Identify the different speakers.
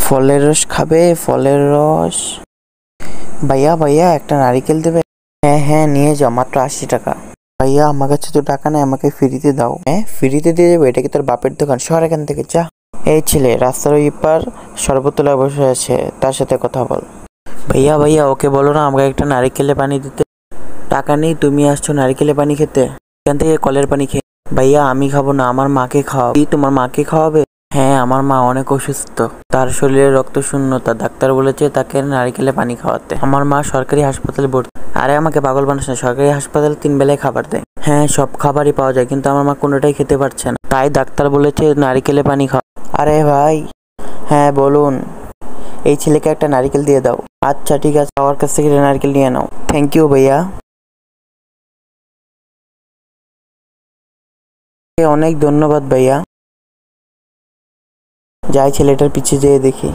Speaker 1: ফলের রস খাবে? ফলের রস? ভাইয়া ভাইয়া একটা নারিকেল দেবে? হ্যাঁ হ্যাঁ নিয়ে যাও, মাত্র 80 টাকা। ভাইয়া আমার কাছে তো টাকা নেই, আমাকে ফ্রিতে দাও। হ্যাঁ ফ্রিতে দিয়ে দেবো? এটা কি তোর বাপের দোকান? শহর এখান থেকে, যা। এই ছেলে রাস্তার ওই পার শরবততলায় বসে আছে, তার সাথে কথা বল। ভাইয়া ভাইয়া ওকে বলো না আমাকে একটা নারিকেলে পানি দিতে। টাকা নেই, তুমি আসছো নারিকেলে পানি খেতে? এখান থেকে কলের পানি খেয়ে। ভাইয়া আমি খাবো না, আমার মাকে খাওয়াবো। কি তোমার মাকে খাওয়াবে? হ্যাঁ আমার মা অনেক অসুস্থ, তার শরীরে রক্ত শূন্যতা, ডাক্তার বলেছে তাকে নারিকেলে পানি খাওয়াতে। আমার মা সরকারি হাসপাতালে ভর্তি। আরে আমাকে পাগল বানাস না, সরকারি হাসপাতালে 3 বেলায় খাবার দেয়। হ্যাঁ সব খাবারই পাওয়া যায়, কিন্তু আমার মা কোনোটাই খেতে পারছে না, তাই ডাক্তার বলেছে নারিকেলে পানি খাওয়া। আরে ভাই। হ্যাঁ বলুন। এই ছেলেকে একটা নারিকেল দিয়ে দাও। আচ্ছা ঠিক আছে, আমার কাছ থেকে নারিকেল নিয়ে নাও। থ্যাংক ইউ ভাইয়া। অনেক ধন্যবাদ ভাইয়া। যাই ছেলেটার পিছে যেয়ে দেখি।